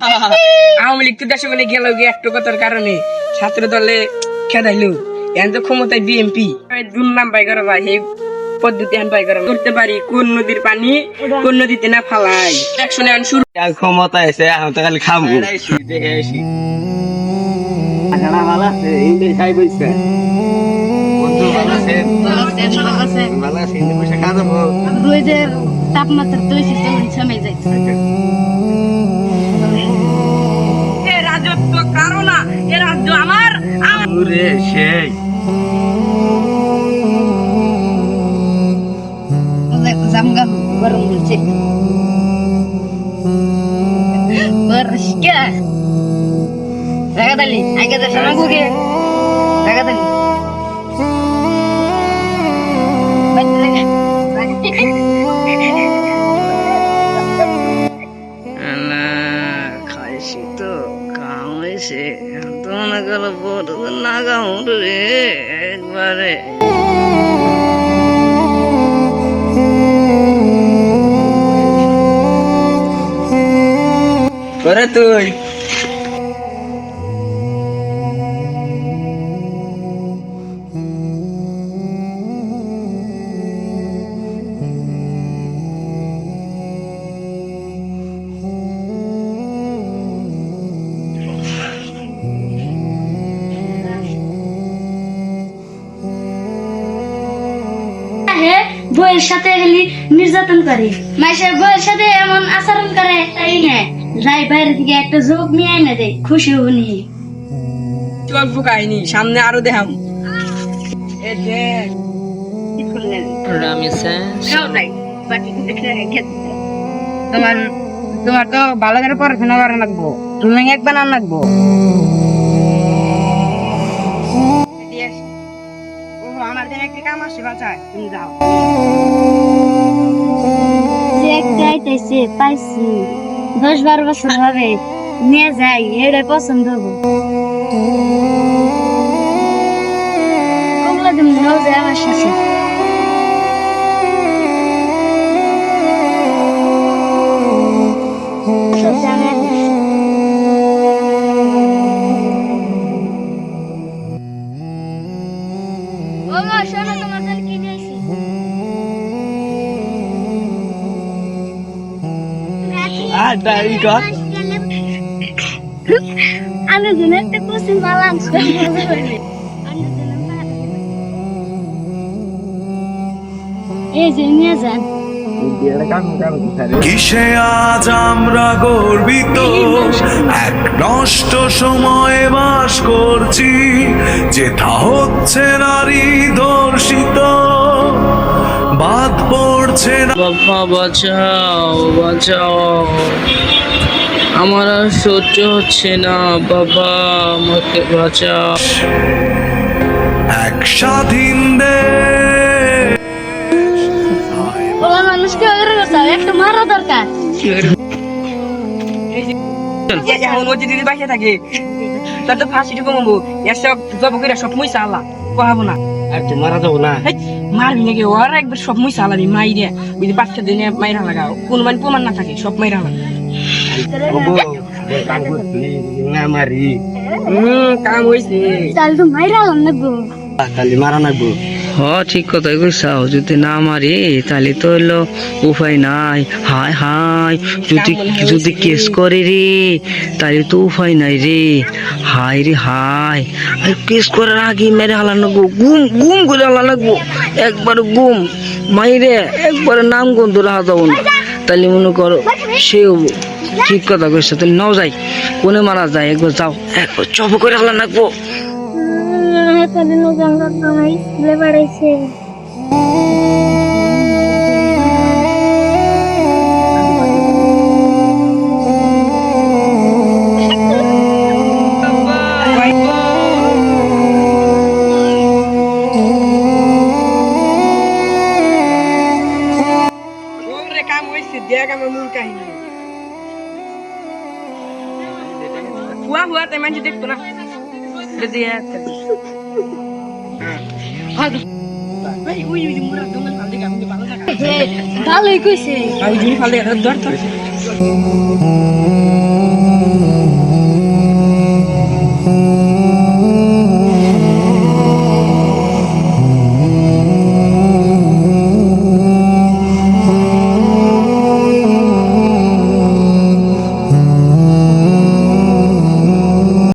আওয়ামী লীগ তো দেশে মানে গেল গিয়ে একটু কথার কারণে ছাত্র দলে খেদাইলো এখন তো ক্ষমতায় বিএনপি দুর্নাম পাই করা ভাই এই পদ্ধতি এখন পাই করা করতে পারি কোন নদীর পানি কোন নদীতে না ফালাই একশো এখন শুরু ক্ষমতা এসে এখন তো খালি খামু তাপমাত্রা তো সময় যাচ্ছে রাজত্ব কারো না এ রাজ্য আমার সেই জামগা গরম বলছে বর্ষা রাগাদালি আগে তো সময় গুগে রাগাদালি খাইছি তো কাম হয়েছে তো না গেল বড় না গাম রে একবারে করে তুই বইয়ের সাথে গেলি নির্যাতন করে মাসের বইয়ের সাথে এমন আচরণ করে তাই না যাই বাইরে থেকে একটা যোগ নিয়ে এনে দেয় খুশি হনি অল্প কাহিনী সামনে আরো দেখাম তোমার তোমার তো ভালো করে পড়াশোনা করা লাগবো তুমি একবার নাম লাগবো আমার দিন একটি কাম আসে বাঁচায় তুমি যাও পাইছি 10-12 বছর হবে নিয়ে যাই এটা পছন্দ হবো কমলা দিন রোজে আমার সাথে আমি জন্য একটা কোচিং বালান্স এই যে নিয়ে যান কিসে আজ আমরা গর্বিত এক নষ্ট সময়ে বাস করছি যেথা হচ্ছে নারী ধর্ষিত বাদ পড়ছে না বাবা বাঁচাও বাঁচাও আমার আর সহ্য হচ্ছে না বাবা আমাকে বাঁচাও এক স্বাধীন ওলা মানুষকে একটা মারা দরকার এখন ও যদি বাসে থাকে তার তো ফাঁসিটি কমাবো এসব জব করে সব মুই চালা কহাবো না আর তো মারা যাবো না মারবি নাকি ওরা একবার সব মুই চালাবি মাইরে বুঝলি বাচ্চা দিনে মাইরা লাগাও কোনো মানে প্রমাণ না থাকে সব মাইরা লাগা কাম করছি না মারি কাম হয়েছে তাহলে তো মাইরা লাগবো খালি মারা নাগবো ঠিক কথাই কইছাও যদি না মারি তাহলে তো হলো উপায় নাই হায় হায় যদি যদি কেস করে রে তাহলে তো উপায় নাই রে হায় রে হায় আর কেস করার আগে মেরে হালা লাগবো গুম গুম করে হালা লাগবো একবার গুম মাইরে একবারে নাম গন্ধ রাখা যাবো না তাহলে মনে করো সে হবো ঠিক কথা কইছো তাহলে নাও যাই কোনে মারা যায় একবার যাও একবার চপ করে হালা লাগবো তাহলে নজঙ্গা নাই বাড়াইছে কাম হয়েছে দেখ আমার মূল কাহিনী হুয়া হুয়া তাই মানুষ দেখতো না ভালোই কইছে ভালো ধর